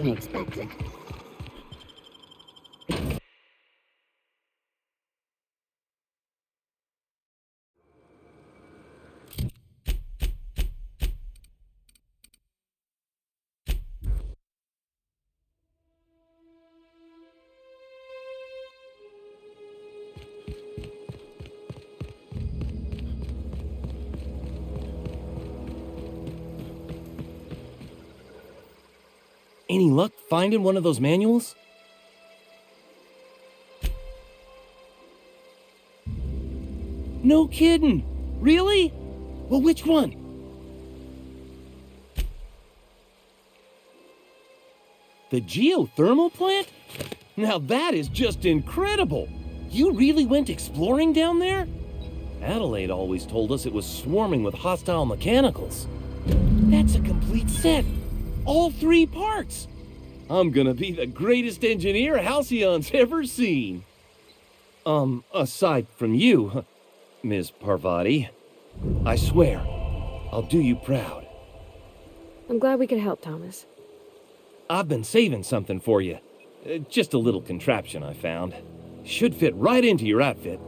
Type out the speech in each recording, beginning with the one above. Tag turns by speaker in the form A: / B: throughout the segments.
A: unexpected.
B: Any luck finding one of those manuals? No kidding! Really? Well, which one? The geothermal plant? Now that is just incredible! You really went exploring down there? Adelaide always told us it was swarming with hostile mechanicals. That's a complete set! All 3 parts! I'm gonna be the greatest engineer Halcyon's ever seen! Aside from you, Ms. Parvati, I swear, I'll do you proud.
C: I'm glad we could help, Thomas.
B: I've been saving something for you. Just a little contraption I found. Should fit right into your outfit.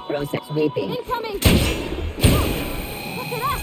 A: Process sweeping.
C: Incoming! Look at us!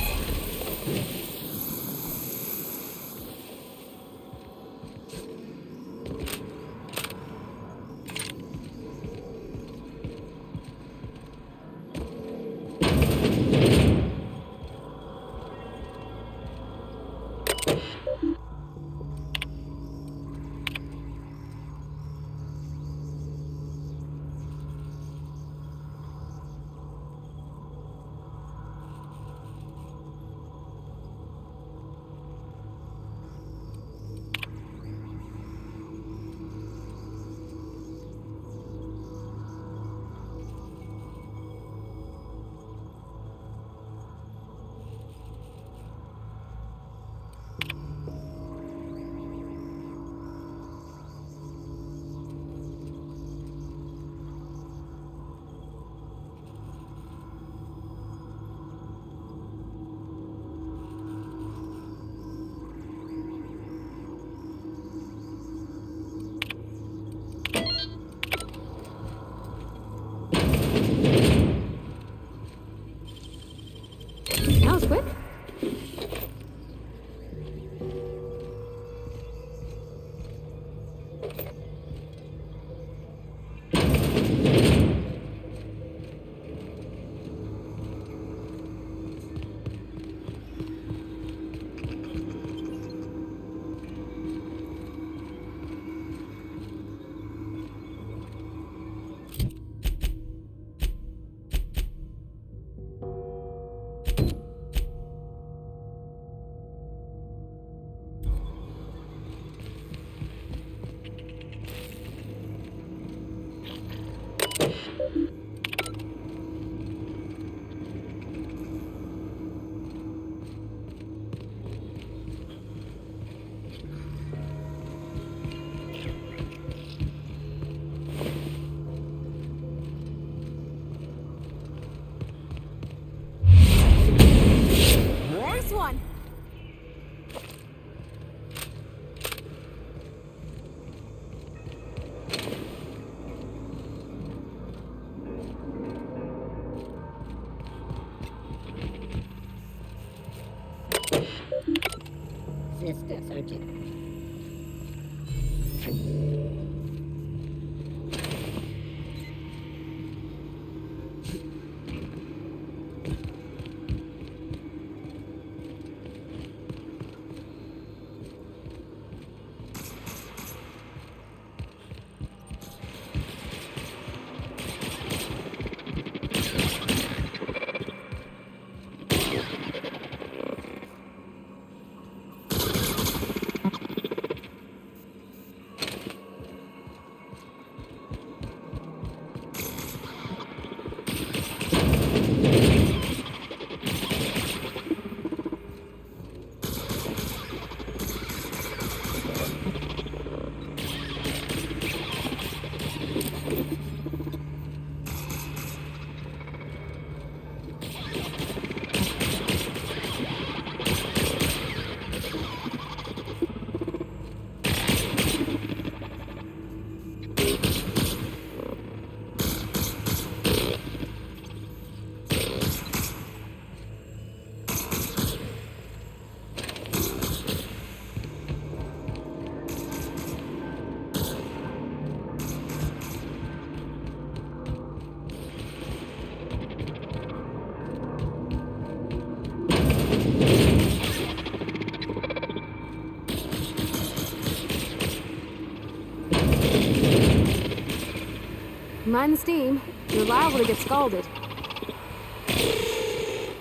C: Mind the steam. You're liable to get scalded.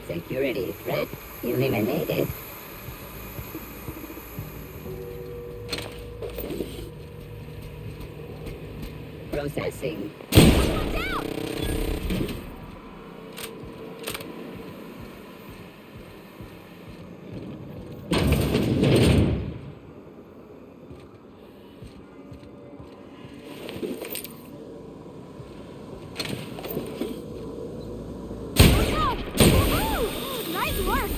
A: Security threat? Eliminated. Processing.
C: Nice work!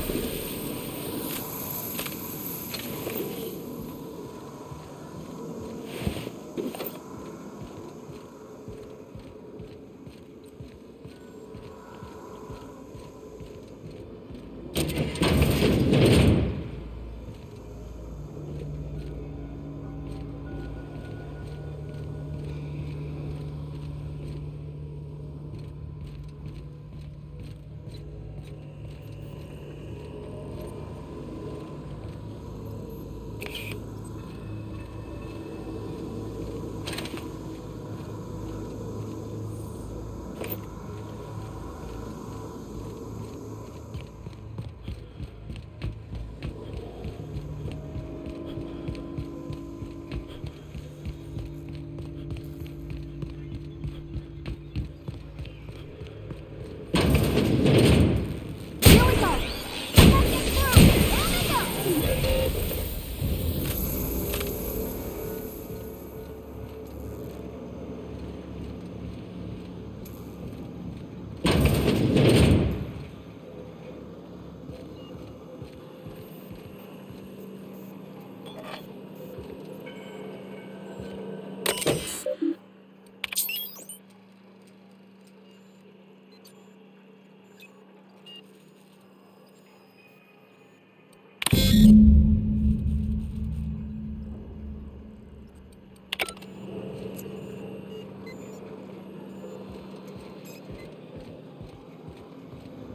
C: Here we go! Let's get through! There we go!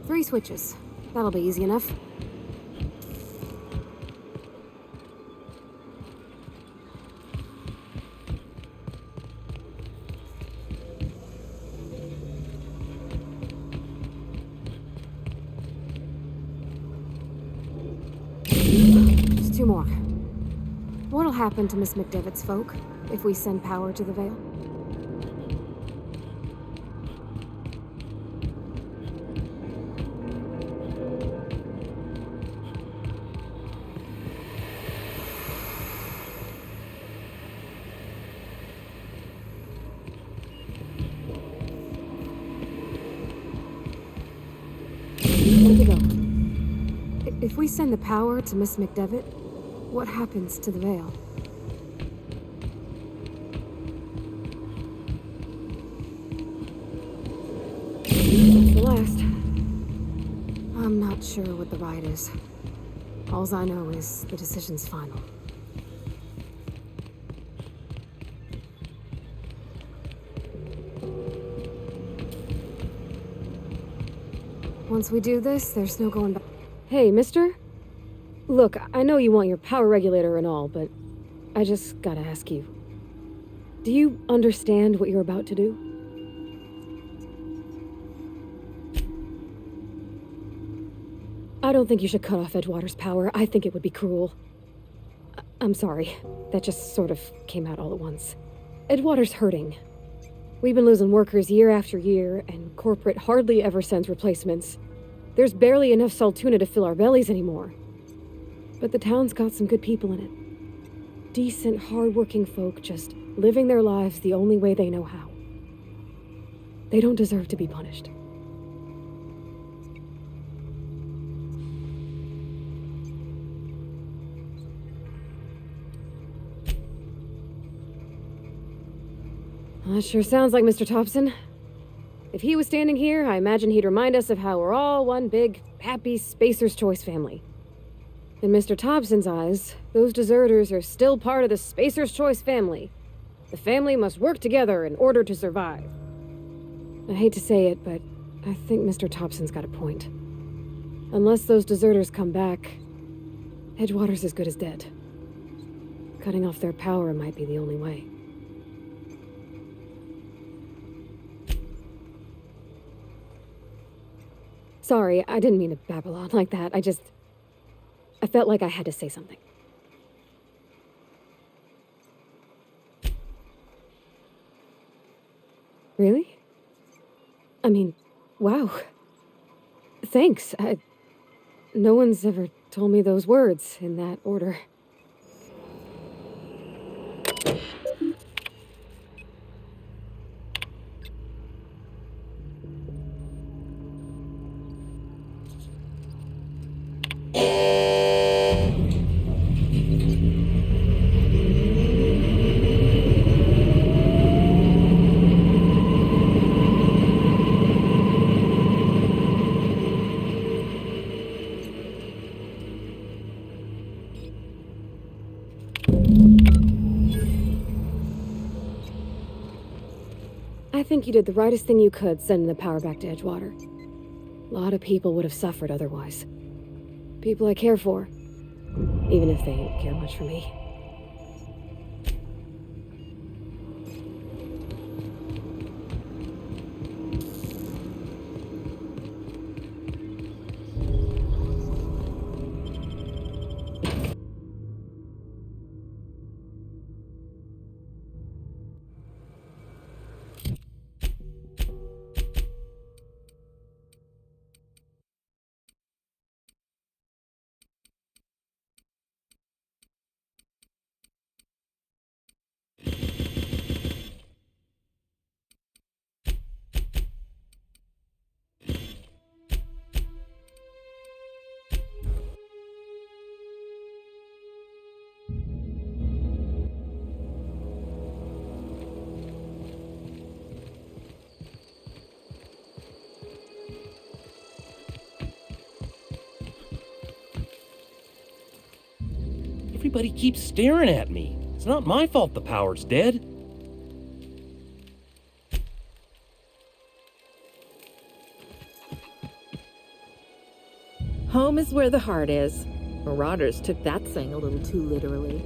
C: Three switches. That'll be easy enough. Just two more. What'll happen to Miss McDevitt's folk if we send power to the Vale? Where'd you go? If we send the power to Miss McDevitt, what happens to the Vale? That's the last. I'm not sure what the ride is. Alls I know is the decision's final. Once we do this, there's no going back. Hey, mister? Look, I know you want your power regulator and all, but I just gotta ask you. Do you understand what you're about to do? I don't think you should cut off Edgewater's power. I think it would be cruel. I'm sorry. That just sort of came out all at once. Edgewater's hurting. We've been losing workers year after year, and corporate hardly ever sends replacements. There's barely enough Saltuna to fill our bellies anymore. But the town's got some good people in it. Decent, hard-working folk just living their lives the only way they know how. They don't deserve to be punished. That sure sounds like Mr. Thompson. If he was standing here, I imagine he'd remind us of how we're all one big, happy Spacer's Choice family. In Mr. Thompson's eyes, those deserters are still part of the Spacer's Choice family. The family must work together in order to survive. I hate to say it, but I think Mr. Thompson's got a point. Unless those deserters come back, Edgewater's as good as dead. Cutting off their power might be the only way. Sorry, I didn't mean to babble on like that. I felt like I had to say something. Really? I mean, wow. Thanks. No one's ever told me those words in that order. I think you did the rightest thing you could sending the power back to Edgewater. A lot of people would have suffered otherwise. People I care for, even if they don't care much for me.
B: Everybody keeps staring at me. It's not my fault the power's dead.
D: Home is where the heart is. Marauders took that saying a little too literally.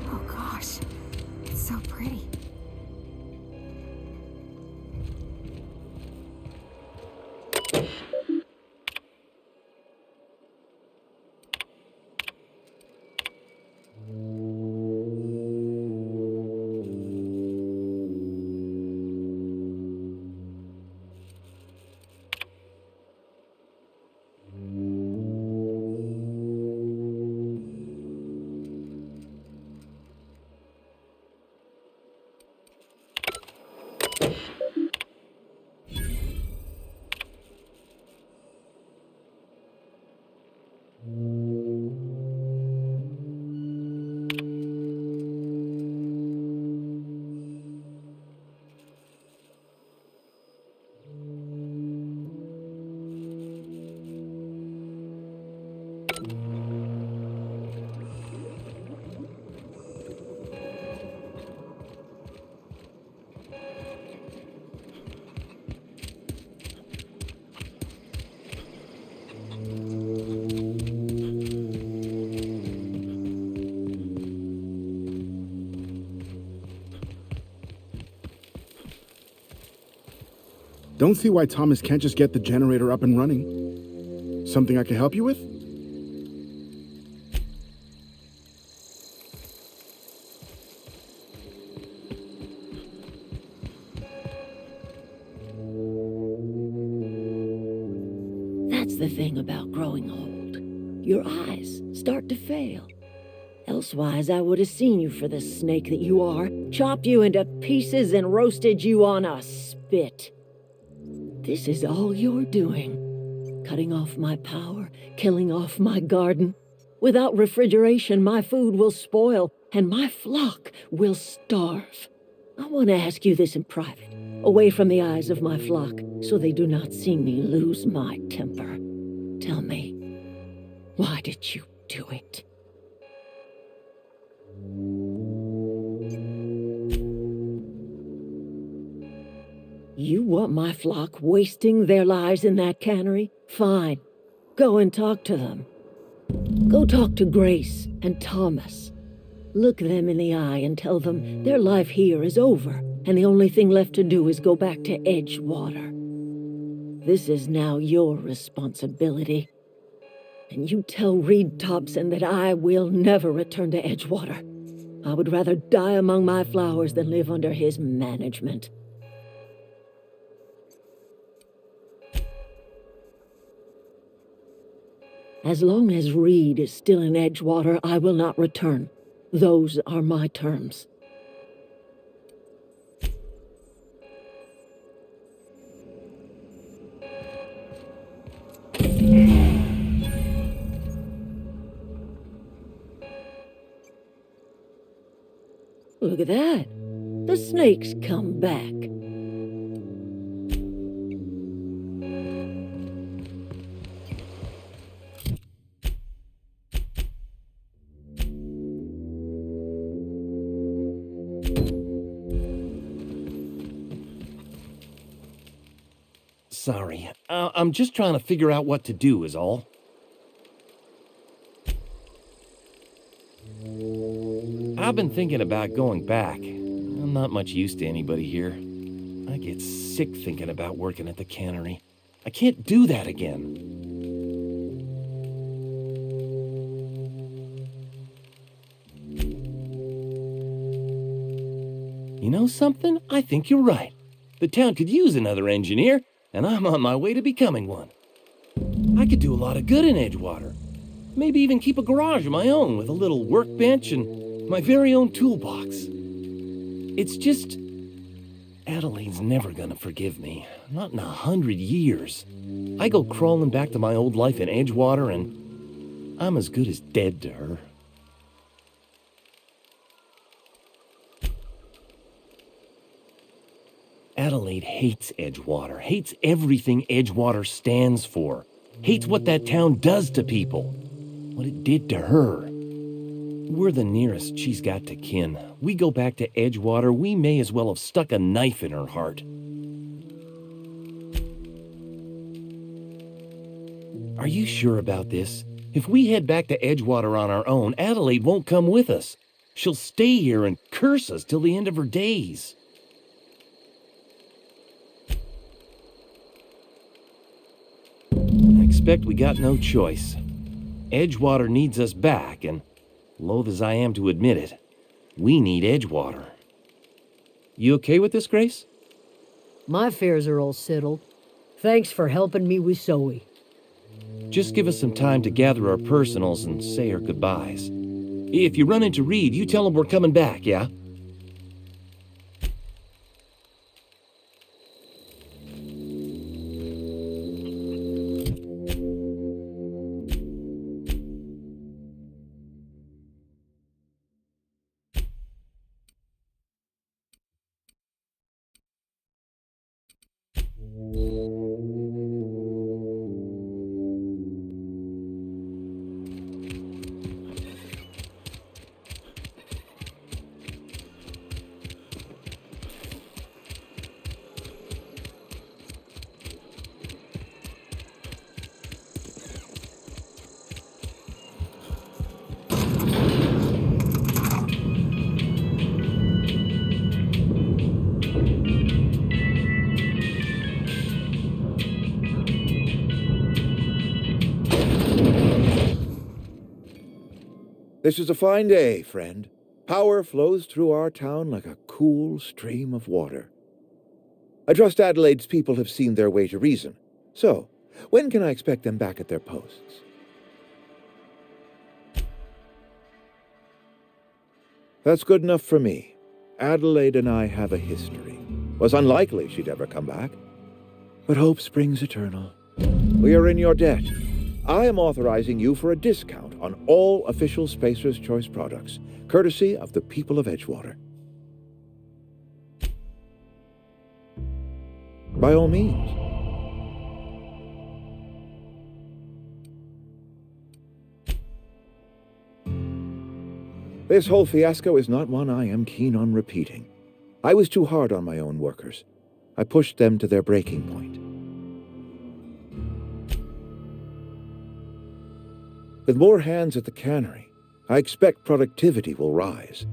E: Oh gosh, it's so pretty.
F: Don't see why Thomas can't just get the generator up and running. Something I can help you with?
G: That's the thing about growing old. Your eyes start to fail. Elsewise, I would have seen you for the snake that you are, chopped you into pieces and roasted you on a spit. This is all you're doing. Cutting off my power, killing off my garden. Without refrigeration, my food will spoil, and my flock will starve. I want to ask you this in private, away from the eyes of my flock, so they do not see me lose my temper. Tell me, why did you do it? You want my flock wasting their lives in that cannery? Fine. Go and talk to them. Go talk to Grace and Thomas. Look them in the eye and tell them their life here is over and the only thing left to do is go back to Edgewater. This is now your responsibility. And you tell Reed Thompson that I will never return to Edgewater. I would rather die among my flowers than live under his management. As long as Reed is still in Edgewater, I will not return. Those are my terms. Look at that. The snake's come back.
B: Sorry. I'm just trying to figure out what to do is all. I've been thinking about going back. I'm not much use to anybody here. I get sick thinking about working at the cannery. I can't do that again. You know something? I think you're right. The town could use another engineer, and I'm on my way to becoming one. I could do a lot of good in Edgewater. Maybe even keep a garage of my own with a little workbench and my very own toolbox. It's just... Adelaide's never gonna forgive me. Not in 100 years. I go crawling back to my old life in Edgewater, and I'm as good as dead to her. Adelaide hates Edgewater, hates everything Edgewater stands for, hates what that town does to people, what it did to her. We're the nearest she's got to kin. We go back to Edgewater, we may as well have stuck a knife in her heart. Are you sure about this? If we head back to Edgewater on our own, Adelaide won't come with us. She'll stay here and curse us till the end of her days. I expect we got no choice. Edgewater needs us back, and loath as I am to admit it, we need Edgewater. You okay with this, Grace?
H: My affairs are all settled. Thanks for helping me with Zoe.
B: Just give us some time to gather our personals and say our goodbyes. If you run into Reed, you tell him we're coming back, yeah?
I: This is a fine day, friend. Power flows through our town like a cool stream of water. I trust Adelaide's people have seen their way to reason. So, when can I expect them back at their posts? That's good enough for me. Adelaide and I have a history. Was unlikely she'd ever come back. But hope springs eternal. We are in your debt. I am authorizing you for a discount on all official Spacer's Choice products, courtesy of the people of Edgewater. By all means. This whole fiasco is not one I am keen on repeating. I was too hard on my own workers. I pushed them to their breaking point. With more hands at the cannery, I expect productivity will rise.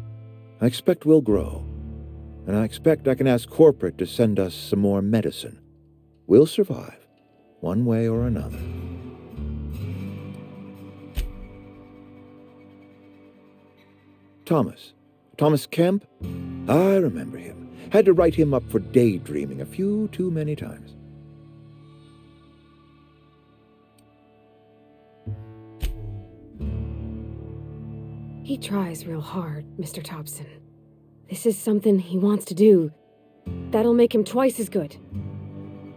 I: I expect we'll grow. and I expect I can ask corporate to send us some more medicine. We'll survive, one way or another. Thomas Kemp? I remember him. Had to write him up for daydreaming a few too many times.
C: He tries real hard, Mr. Thompson. This is something he wants to do. That'll make him twice as good.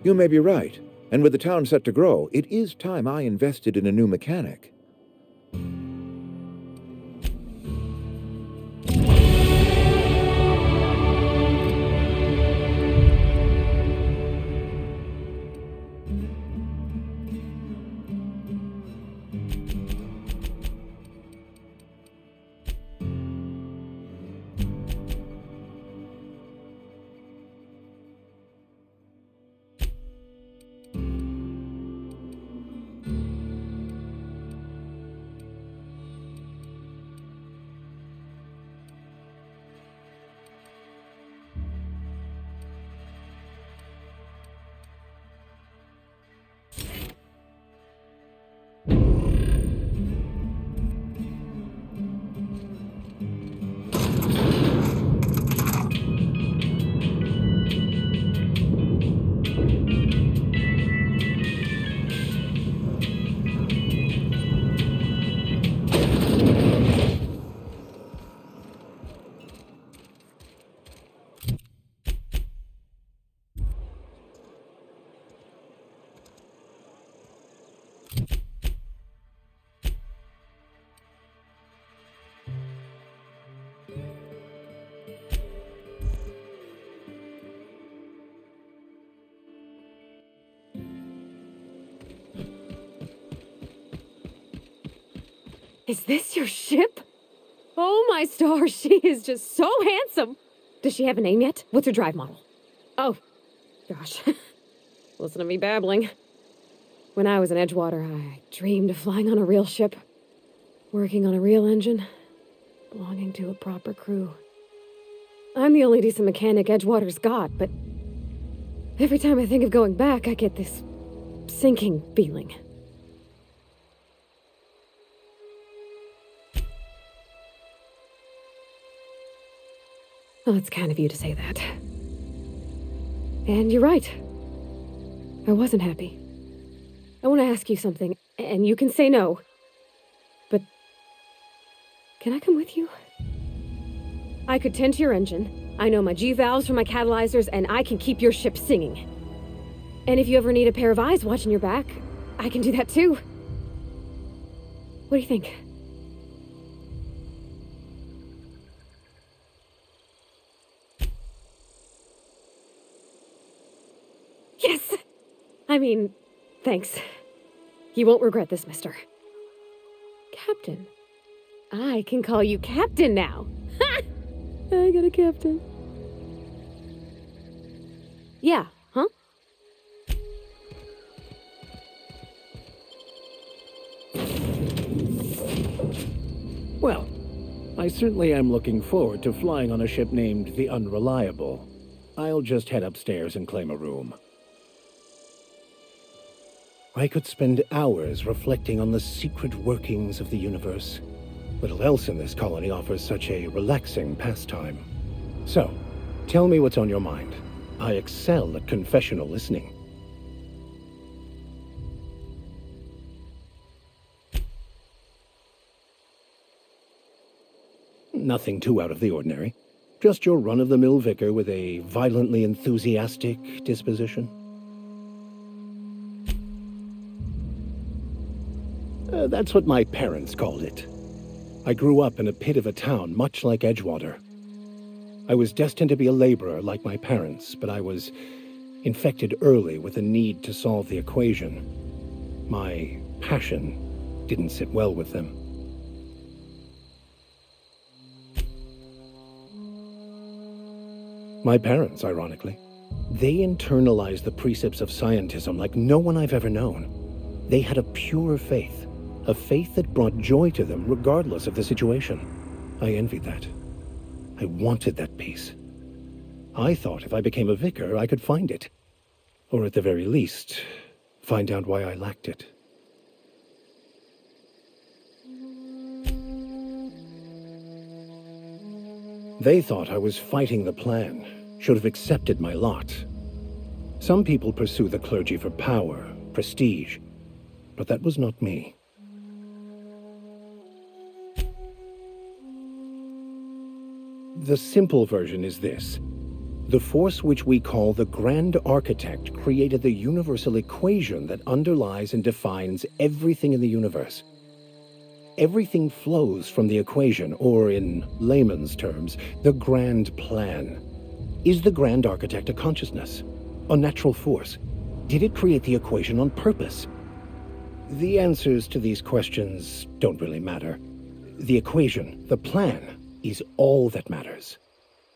I: You may be right, and with the town set to grow, it is time I invested in a new mechanic.
C: Is this your ship? Oh my stars, she is just so handsome! Does she have a name yet? What's her drive model? Oh, gosh. Listen to me babbling. When I was in Edgewater, I dreamed of flying on a real ship, working on a real engine, belonging to a proper crew. I'm the only decent mechanic Edgewater's got, but every time I think of going back, I get this sinking feeling. Well, it's kind of you to say that. And you're right. I wasn't happy. I want to ask you something, and you can say no. But can I come with you? I could tend to your engine. I know my G-valves from my catalyzers, and I can keep your ship singing. And if you ever need a pair of eyes watching your back, I can do that too. What do you think? Yes! I mean, thanks. You won't regret this, mister. Captain. I can call you Captain now. Ha! I got a captain. Yeah, huh?
J: Well, I certainly am looking forward to flying on a ship named the Unreliable. I'll just head upstairs and claim a room. I could spend hours reflecting on the secret workings of the universe. Little else in this colony offers such a relaxing pastime. So, tell me what's on your mind. I excel at confessional listening. Nothing too out of the ordinary. Just your run-of-the-mill vicar with a violently enthusiastic disposition. That's what my parents called it. I grew up in a pit of a town much like Edgewater. I was destined to be a laborer like my parents, but I was infected early with a need to solve the equation. My passion didn't sit well with them. My parents, ironically. They internalized the precepts of scientism like no one I've ever known. They had a pure faith. A faith that brought joy to them regardless of the situation. I envied that. I wanted that peace. I thought if I became a vicar, I could find it. Or at the very least, find out why I lacked it. They thought I was fighting the plan, should have accepted my lot. Some people pursue the clergy for power, prestige, but that was not me. The simple version is this. The force which we call the Grand Architect created the universal equation that underlies and defines everything in the universe. Everything flows from the equation, or in layman's terms, the grand plan. Is the Grand Architect a consciousness? A natural force? Did it create the equation on purpose? The answers to these questions don't really matter. The equation, the plan, is all that matters.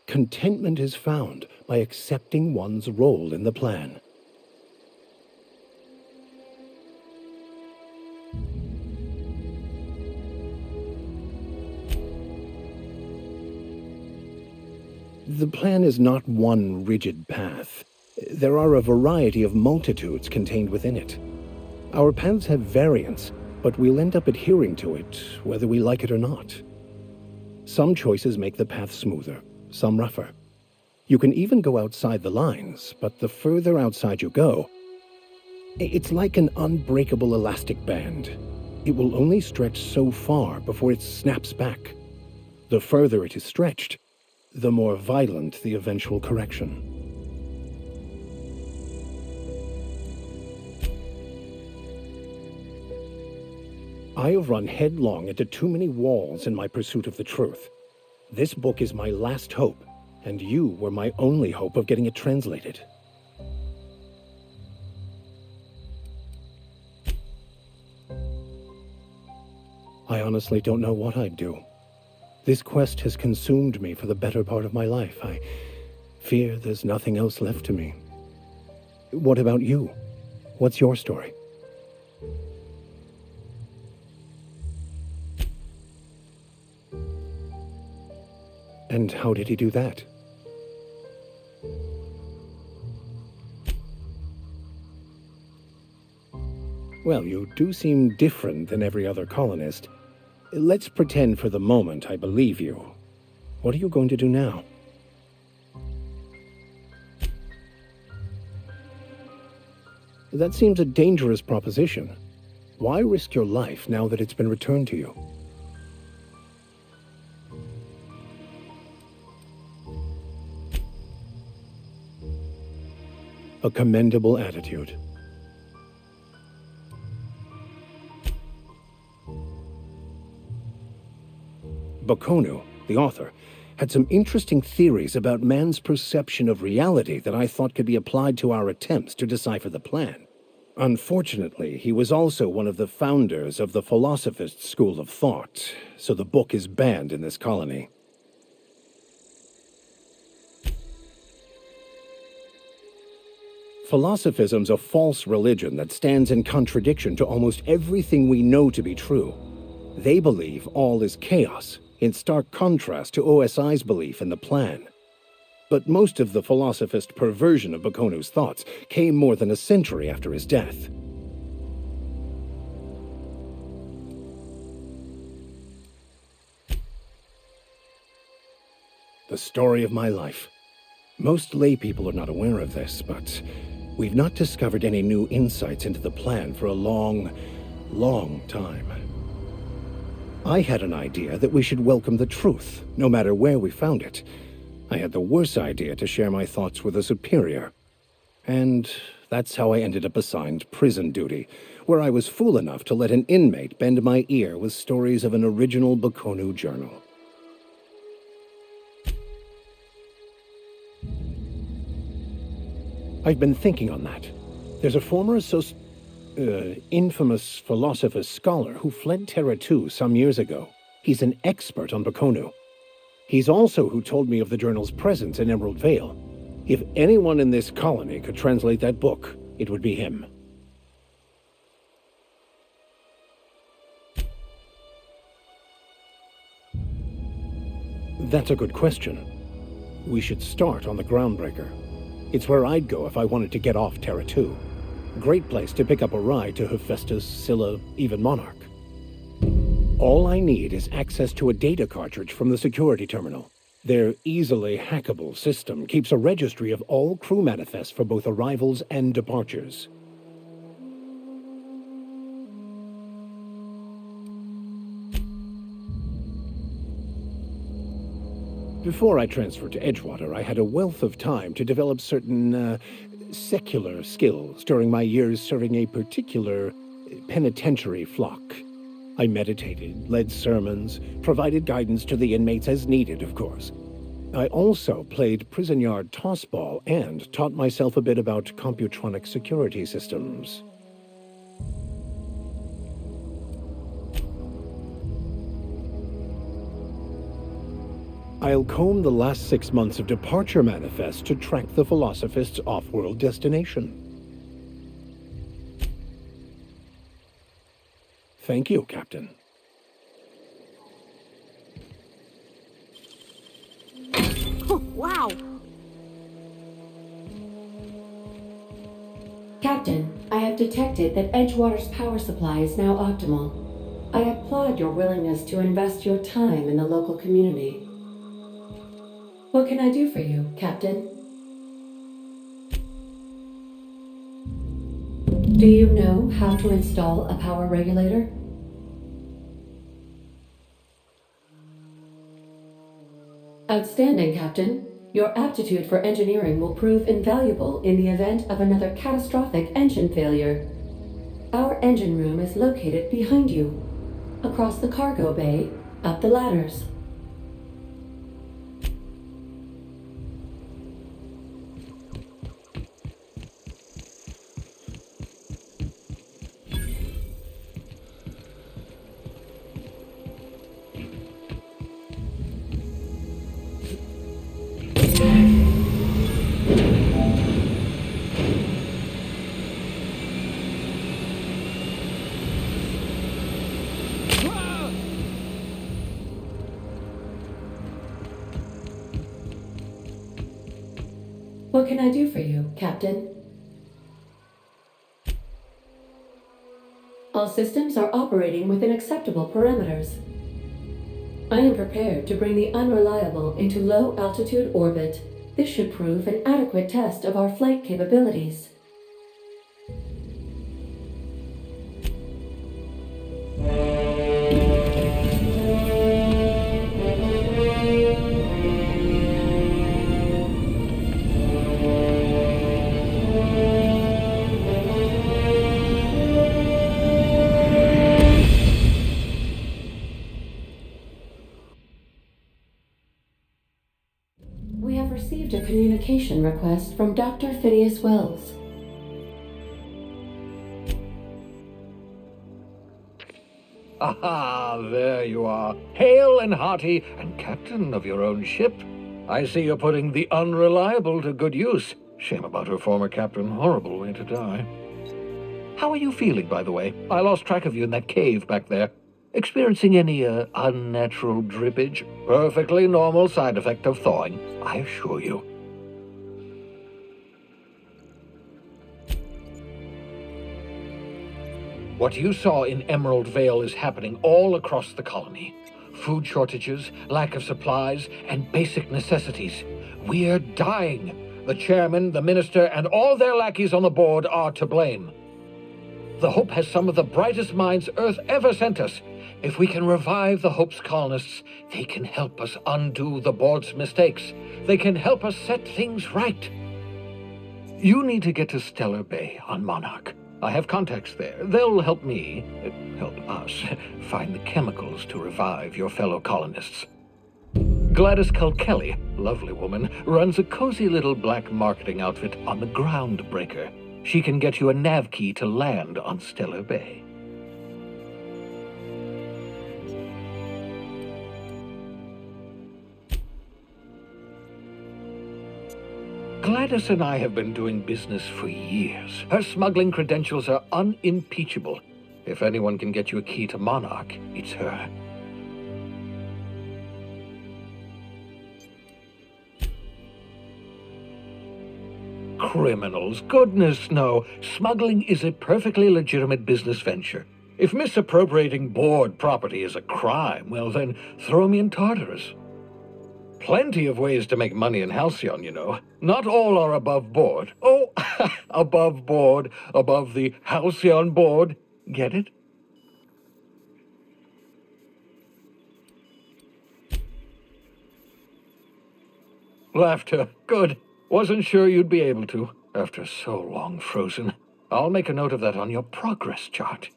J: Contentment is found by accepting one's role in the plan. The plan is not one rigid path. There are a variety of multitudes contained within it. Our paths have variance, but we'll end up adhering to it, whether we like it or not. Some choices make the path smoother, some rougher. You can even go outside the lines, but the further outside you go, it's like an unbreakable elastic band. It will only stretch so far before it snaps back. The further it is stretched, the more violent the eventual correction. I have run headlong into too many walls in my pursuit of the truth. This book is my last hope, and you were my only hope of getting it translated. I honestly don't know what I'd do. This quest has consumed me for the better part of my life. I fear there's nothing else left to me. What about you? What's your story? And how did he do that? Well, you do seem different than every other colonist. Let's pretend for the moment I believe you. What are you going to do now? That seems a dangerous proposition. Why risk your life now that it's been returned to you? A commendable attitude. Bakonu, the author, had some interesting theories about man's perception of reality that I thought could be applied to our attempts to decipher the plan. Unfortunately, he was also one of the founders of the philosophist school of thought, so the book is banned in this colony. Philosophism's a false religion that stands in contradiction to almost everything we know to be true. They believe all is chaos, in stark contrast to OSI's belief in the plan. But most of the philosophist perversion of Bakonu's thoughts came more than a century after his death. The story of my life. Most lay people are not aware of this, but we've not discovered any new insights into the plan for a long, long time. I had an idea that we should welcome the truth, no matter where we found it. I had the worse idea to share my thoughts with a superior. And that's how I ended up assigned prison duty, where I was fool enough to let an inmate bend my ear with stories of an original Bakonu journal. I've been thinking on that. There's a former infamous philosopher scholar who fled Terra 2 some years ago. He's an expert on Bakonu. He's also who told me of the journal's presence in Emerald Vale. If anyone in this colony could translate that book, it would be him. That's a good question. We should start on the Groundbreaker. It's where I'd go if I wanted to get off Terra 2. Great place to pick up a ride to Hephaestus, Scylla, even Monarch. All I need is access to a data cartridge from the security terminal. Their easily hackable system keeps a registry of all crew manifests for both arrivals and departures. Before I transferred to Edgewater, I had a wealth of time to develop certain, secular skills during my years serving a particular penitentiary flock. I meditated, led sermons, provided guidance to the inmates as needed, of course. I also played prison yard tossball and taught myself a bit about computronic security systems. I'll comb the last 6 months of departure manifest to track the Philosophist's off-world destination. Thank you, Captain.
E: Oh, wow!
C: Captain, I have detected that Edgewater's power supply is now optimal. I applaud your willingness to invest your time in the local community. What can I do for you, Captain? Do you know how to install a power regulator? Outstanding, Captain. Your aptitude for engineering will prove invaluable in the event of another catastrophic engine failure. Our engine room is located behind you, across the cargo bay, up the ladders. What can I do for you, Captain? All systems are operating within acceptable parameters. I am prepared to bring the unreliable into low-altitude orbit. This should prove an adequate test of our flight capabilities. We have received a communication request from Dr. Phineas Wells.
K: Aha, there you are, hale and hearty, and captain of your own ship. I see you're putting the unreliable to good use. Shame about her former captain, horrible way to die. How are you feeling, by the way? I lost track of you in that cave back there. Experiencing any, unnatural drippage? Perfectly normal side effect of thawing, I assure you. What you saw in Emerald Vale is happening all across the colony. Food shortages, lack of supplies, and basic necessities. We're dying. The chairman, the minister, and all their lackeys on the board are to blame. The Hope has some of the brightest minds Earth ever sent us. If we can revive the Hope's colonists, they can help us undo the board's mistakes. They can help us set things right. You need to get to Stellar Bay on Monarch. I have contacts there. They'll help me, help us, find the chemicals to revive your fellow colonists. Gladys Culkelly, lovely woman, runs a cozy little black marketing outfit on the Groundbreaker. She can get you a nav key to land on Stellar Bay. Gladys and I have been doing business for years. Her smuggling credentials are unimpeachable. If anyone can get you a key to Monarch, it's her. criminals. Goodness, no. Smuggling is a perfectly legitimate business venture. If misappropriating board property is a crime, well then, throw me in Tartarus. Plenty of ways to make money in Halcyon, you know. Not all are above board. Oh, above board, above the Halcyon board. Get it? Laughter. Good. Wasn't sure you'd be able to, after so long frozen. I'll make a note of that on your progress chart.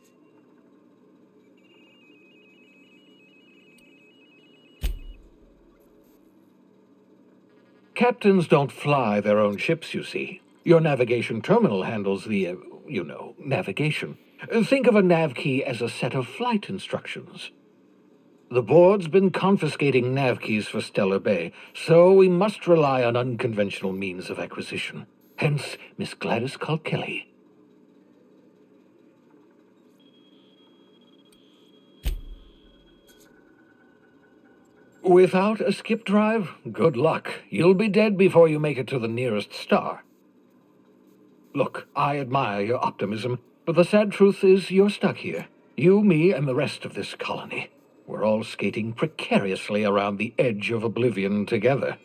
K: Captains don't fly their own ships, you see. Your navigation terminal handles the, navigation. Think of a nav key as a set of flight instructions. The board's been confiscating nav keys for Stellar Bay, so we must rely on unconventional means of acquisition. Hence, Miss Gladys Kalkelly. Without a skip drive, good luck. You'll be dead before you make it to the nearest star. Look, I admire your optimism, but the sad truth is you're stuck here. You, me, and the rest of this colony. We're all skating precariously around the edge of oblivion together.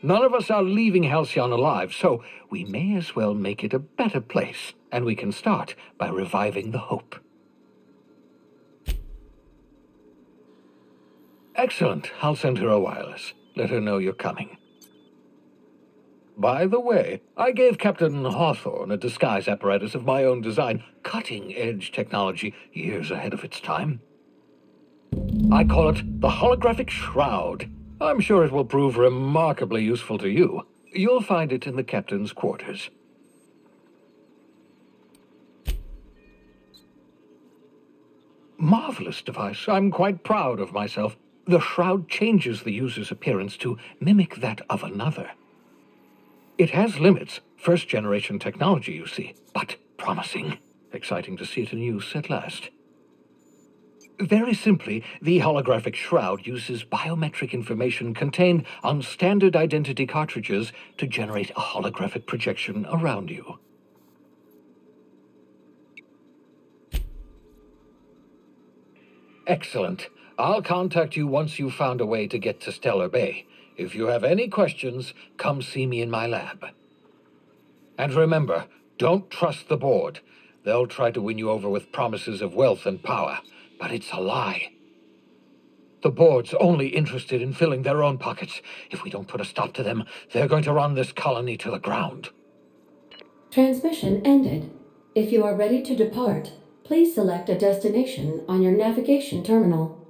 K: None of us are leaving Halcyon alive, so we may as well make it a better place, and we can start by reviving the hope. Excellent. I'll send her a wireless. Let her know you're coming. By the way, I gave Captain Hawthorne a disguise apparatus of my own design, cutting-edge technology years ahead of its time. I call it the holographic shroud. I'm sure it will prove remarkably useful to you. You'll find it in the captain's quarters. Marvelous device. I'm quite proud of myself. The shroud changes the user's appearance to mimic that of another. It has limits. First-generation technology, you see, but promising. Exciting to see it in use at last. Very simply, the holographic shroud uses biometric information contained on standard identity cartridges to generate a holographic projection around you. Excellent. I'll contact you once you've found a way to get to Stellar Bay. If you have any questions, come see me in my lab. And remember, don't trust the board. They'll try to win you over with promises of wealth and power. But it's a lie. The board's only interested in filling their own pockets. If we don't put a stop to them, they're going to run this colony to the ground.
L: Transmission ended. If you are ready to depart, please select a destination on your navigation terminal.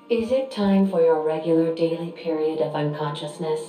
L: Is it time for your regular daily period of unconsciousness?